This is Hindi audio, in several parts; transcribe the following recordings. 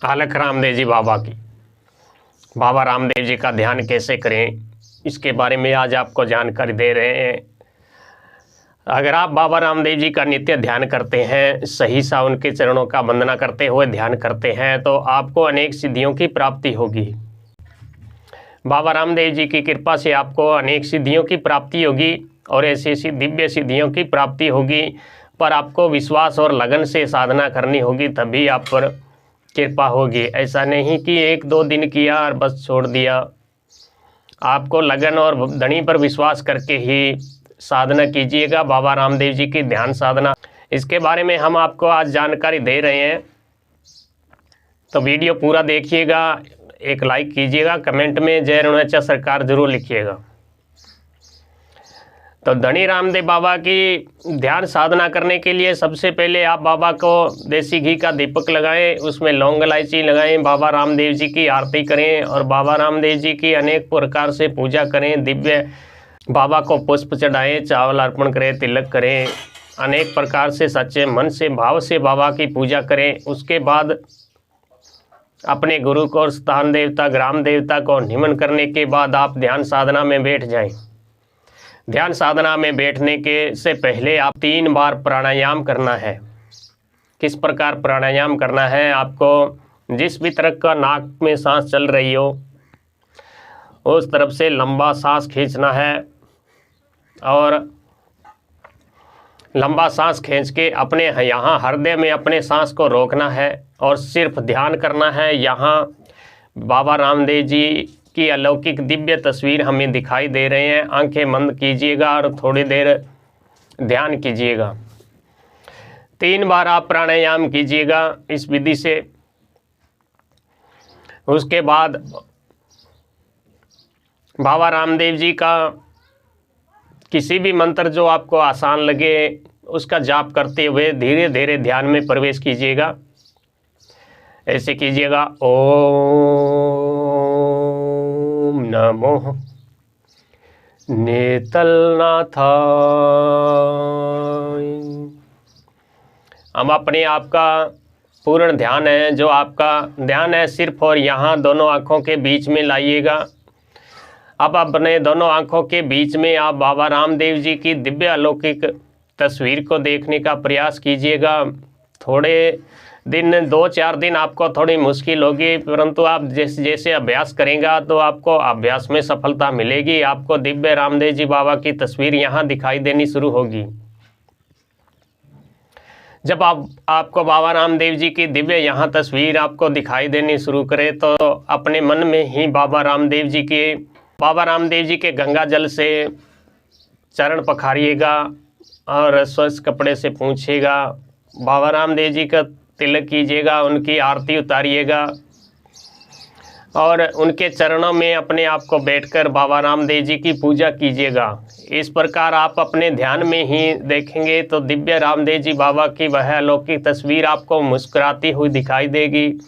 अलख रामदेव जी बाबा की। बाबा रामदेव जी का ध्यान कैसे करें, इसके बारे में आज आपको जानकारी दे रहे हैं। अगर आप बाबा रामदेव जी का नित्य ध्यान करते हैं, सही सा उनके चरणों का वंदना करते हुए ध्यान करते हैं, तो आपको अनेक सिद्धियों की प्राप्ति होगी। बाबा रामदेव जी की कृपा से आपको अनेक सिद्धियों की प्राप्ति होगी और ऐसी ऐसी दिव्य सिद्धियों की प्राप्ति होगी, पर आपको विश्वास और लगन से साधना करनी होगी, तभी आप पर कृपा होगी। ऐसा नहीं कि एक दो दिन किया और बस छोड़ दिया। आपको लगन और धनी पर विश्वास करके ही साधना कीजिएगा, बाबा रामदेव जी की ध्यान साधना। इसके बारे में हम आपको आज जानकारी दे रहे हैं, तो वीडियो पूरा देखिएगा, एक लाइक कीजिएगा, कमेंट में जय रेणुका सरकार जरूर लिखिएगा। तो धनी रामदेव बाबा की ध्यान साधना करने के लिए सबसे पहले आप बाबा को देसी घी का दीपक लगाएं, उसमें लौंग इलायची लगाएं, बाबा रामदेव जी की आरती करें और बाबा रामदेव जी की अनेक प्रकार से पूजा करें। दिव्य बाबा को पुष्प चढ़ाएं, चावल अर्पण करें, तिलक करें, अनेक प्रकार से सच्चे मन से भाव से बाबा की पूजा करें। उसके बाद अपने गुरु को, स्थान देवता, ग्राम देवता को निमन करने के बाद आप ध्यान साधना में बैठ जाएं। ध्यान साधना में बैठने के से पहले आप 3 बार प्राणायाम करना है। किस प्रकार प्राणायाम करना है? आपको जिस भी तरह का नाक में सांस चल रही हो उस तरफ से लंबा सांस खींचना है और लंबा सांस खींच के अपने यहाँ हृदय में अपने सांस को रोकना है और सिर्फ ध्यान करना है। यहाँ बाबा रामदेव जी की अलौकिक दिव्य तस्वीर हमें दिखाई दे रहे हैं। आंखें बंद कीजिएगा और थोड़ी देर ध्यान कीजिएगा। 3 बार आप प्राणायाम कीजिएगा इस विधि से। उसके बाद बाबा रामदेव जी का किसी भी मंत्र जो आपको आसान लगे उसका जाप करते हुए धीरे धीरे ध्यान में प्रवेश कीजिएगा। ऐसे कीजिएगा, ओम नमो नेतलनाथाय। हम अपने आप का पूर्ण ध्यान है, जो आपका ध्यान है सिर्फ और यहाँ दोनों आँखों के बीच में लाइएगा। अब अपने दोनों आँखों के बीच में आप बाबा रामदेव जी की दिव्य अलौकिक तस्वीर को देखने का प्रयास कीजिएगा। थोड़े दिन 2-4 दिन आपको थोड़ी मुश्किल होगी, परंतु आप जैसे जैसे अभ्यास करेंगे तो आपको अभ्यास में सफलता मिलेगी। आपको दिव्य रामदेव जी बाबा की तस्वीर यहाँ दिखाई देनी शुरू होगी। जब आपको बाबा रामदेव जी की दिव्य यहाँ तस्वीर आपको दिखाई देनी शुरू करे तो अपने मन में ही बाबा रामदेव जी के गंगा जल से चरण पखारिएगा और स्वच्छ कपड़े से पूछिएगा। बाबा रामदेव जी का तिलक कीजिएगा, उनकी आरती उतारिएगा और उनके चरणों में अपने आप को बैठकर बाबा रामदेव जी की पूजा कीजिएगा। इस प्रकार आप अपने ध्यान में ही देखेंगे तो दिव्य रामदेव जी बाबा की वह अलौकिक तस्वीर आपको मुस्कुराती हुई दिखाई देगी,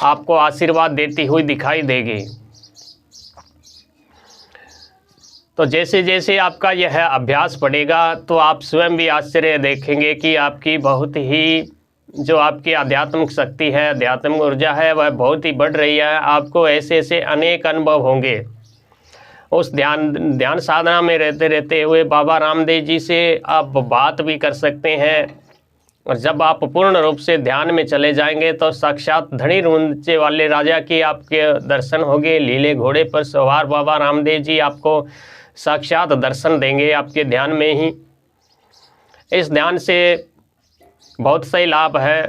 आपको आशीर्वाद देती हुई दिखाई देगी। तो जैसे जैसे आपका यह अभ्यास बढ़ेगा तो आप स्वयं भी आश्चर्य देखेंगे कि आपकी बहुत ही जो आपकी आध्यात्मिक शक्ति है, आध्यात्मिक ऊर्जा है, वह बहुत ही बढ़ रही है। आपको ऐसे ऐसे अनेक अनुभव होंगे। उस ध्यान साधना में रहते रहते हुए बाबा रामदेव जी से आप बात भी कर सकते हैं। और जब आप पूर्ण रूप से ध्यान में चले जाएंगे तो साक्षात धनी रूंचे वाले राजा की आपके दर्शन होंगे। लीले घोड़े पर सवार बाबा रामदेव जी आपको साक्षात दर्शन देंगे आपके ध्यान में ही। इस ध्यान से बहुत सही लाभ है।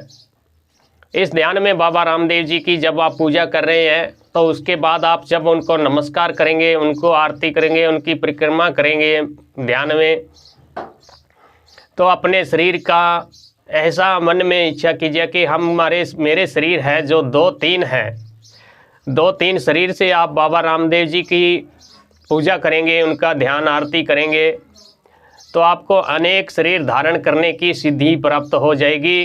इस ध्यान में बाबा रामदेव जी की जब आप पूजा कर रहे हैं तो उसके बाद आप जब उनको नमस्कार करेंगे, उनको आरती करेंगे, उनकी परिक्रमा करेंगे ध्यान में, तो अपने शरीर का ऐसा मन में इच्छा कीजिए कि मेरे शरीर है जो 2-3 है, 2-3 शरीर से आप बाबा रामदेव जी की पूजा करेंगे, उनका ध्यान आरती करेंगे तो आपको अनेक शरीर धारण करने की सिद्धि प्राप्त हो जाएगी।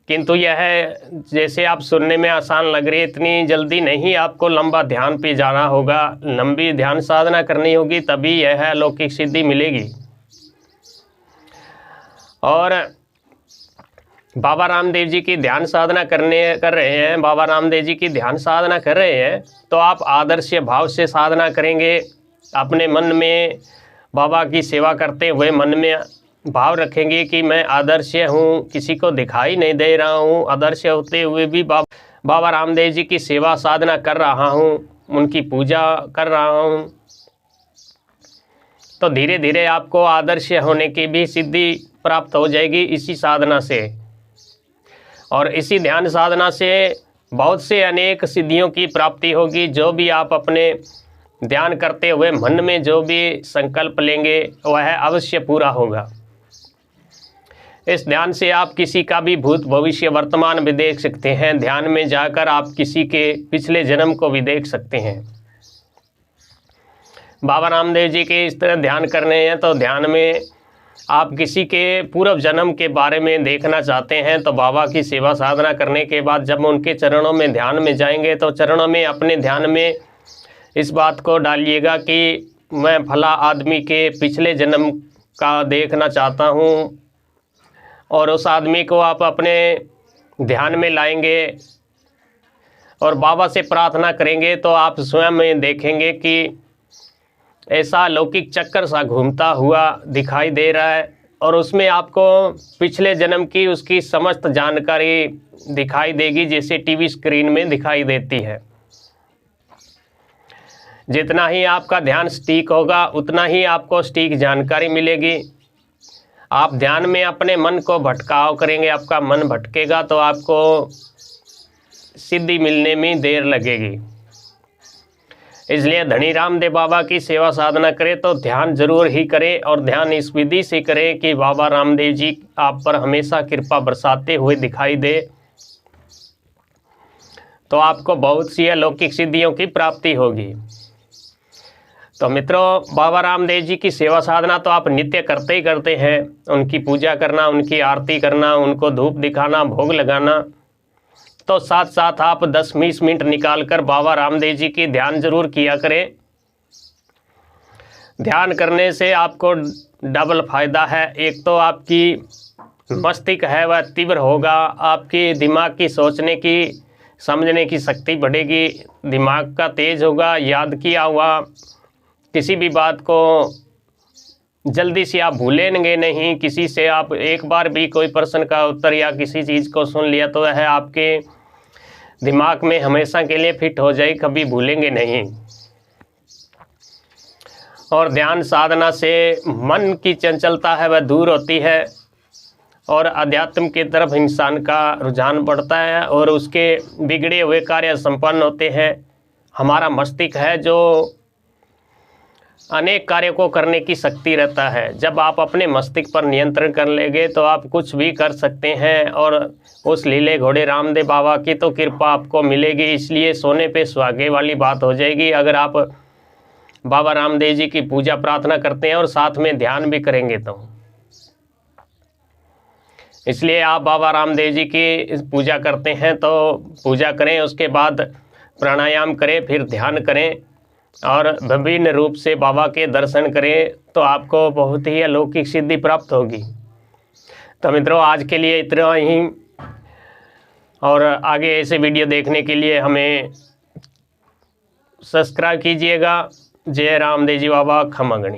किंतु यह जैसे आप सुनने में आसान लग रही है, इतनी जल्दी नहीं। आपको लंबा ध्यान पे जाना होगा, लंबी ध्यान साधना करनी होगी, तभी यह अलौकिक सिद्धि मिलेगी। और बाबा रामदेव जी की ध्यान साधना कर रहे हैं, बाबा रामदेव जी की ध्यान साधना कर रहे हैं, तो आप आदर्श भाव से साधना करेंगे। अपने मन में बाबा की सेवा करते हुए मन में भाव रखेंगे कि मैं आदर्श हूँ, किसी को दिखाई नहीं दे रहा हूँ, आदर्श होते हुए भी बाबा रामदेव जी की सेवा साधना कर रहा हूँ, उनकी पूजा कर रहा हूँ। तो धीरे धीरे आपको आदर्श होने की भी सिद्धि प्राप्त हो जाएगी इसी साधना से। और इसी ध्यान साधना से बहुत से अनेक सिद्धियों की प्राप्ति होगी। जो भी आप अपने ध्यान करते हुए मन में जो भी संकल्प लेंगे वह अवश्य पूरा होगा। इस ध्यान से आप किसी का भी भूत भविष्य वर्तमान भी देख सकते हैं। ध्यान में जाकर आप किसी के पिछले जन्म को भी देख सकते हैं। बाबा रामदेव जी के इस तरह ध्यान करने हैं तो ध्यान में आप किसी के पूर्व जन्म के बारे में देखना चाहते हैं तो बाबा की सेवा साधना करने के बाद जब उनके चरणों में ध्यान में जाएंगे तो चरणों में अपने ध्यान में इस बात को डालिएगा कि मैं फला आदमी के पिछले जन्म का देखना चाहता हूँ, और उस आदमी को आप अपने ध्यान में लाएंगे और बाबा से प्रार्थना करेंगे तो आप स्वयं देखेंगे कि ऐसा लौकिक चक्कर सा घूमता हुआ दिखाई दे रहा है, और उसमें आपको पिछले जन्म की उसकी समस्त जानकारी दिखाई देगी, जैसे टीवी स्क्रीन में दिखाई देती है। जितना ही आपका ध्यान सटीक होगा उतना ही आपको सटीक जानकारी मिलेगी। आप ध्यान में अपने मन को भटकाव करेंगे, आपका मन भटकेगा तो आपको सिद्धि मिलने में देर लगेगी। इसलिए धनी रामदेव बाबा की सेवा साधना करें तो ध्यान जरूर ही करें, और ध्यान इस विधि से करें कि बाबा रामदेव जी आप पर हमेशा कृपा बरसाते हुए दिखाई दे, तो आपको बहुत सी अलौकिक सिद्धियों की प्राप्ति होगी। तो मित्रों, बाबा रामदेव जी की सेवा साधना तो आप नित्य करते ही करते हैं। उनकी पूजा करना, उनकी आरती करना, उनको धूप दिखाना, भोग लगाना, तो साथ साथ आप 10-20 मिनट निकालकर बाबा रामदेव जी की ध्यान जरूर किया करें। ध्यान करने से आपको डबल फायदा है। एक तो आपकी मस्तिष्क है वह तीव्र होगा, आपकी दिमाग की सोचने की समझने की शक्ति बढ़ेगी, दिमाग का तेज होगा, याद किया हुआ किसी भी बात को जल्दी से आप भूलेंगे नहीं। किसी से आप एक बार भी कोई प्रश्न का उत्तर या किसी चीज़ को सुन लिया तो वह आपके दिमाग में हमेशा के लिए फिट हो जाए, कभी भूलेंगे नहीं। और ध्यान साधना से मन की चंचलता है वह दूर होती है और अध्यात्म की तरफ इंसान का रुझान बढ़ता है और उसके बिगड़े हुए कार्य संपन्न होते हैं। हमारा मस्तिष्क है जो अनेक कार्यों को करने की शक्ति रहता है। जब आप अपने मस्तिष्क पर नियंत्रण कर लेंगे तो आप कुछ भी कर सकते हैं, और उस लीले घोड़े रामदेव बाबा की तो कृपा आपको मिलेगी। इसलिए सोने पे सुहागे वाली बात हो जाएगी अगर आप बाबा रामदेव जी की पूजा प्रार्थना करते हैं और साथ में ध्यान भी करेंगे तो। इसलिए आप बाबा रामदेव जी की पूजा करते हैं तो पूजा करें, उसके बाद प्राणायाम करें, फिर ध्यान करें और विभिन्न रूप से बाबा के दर्शन करें, तो आपको बहुत ही अलौकिक सिद्धि प्राप्त होगी। तो मित्रों, आज के लिए इतना ही, और आगे ऐसे वीडियो देखने के लिए हमें सब्सक्राइब कीजिएगा। जय रामदेव जी बाबा खमा गणी।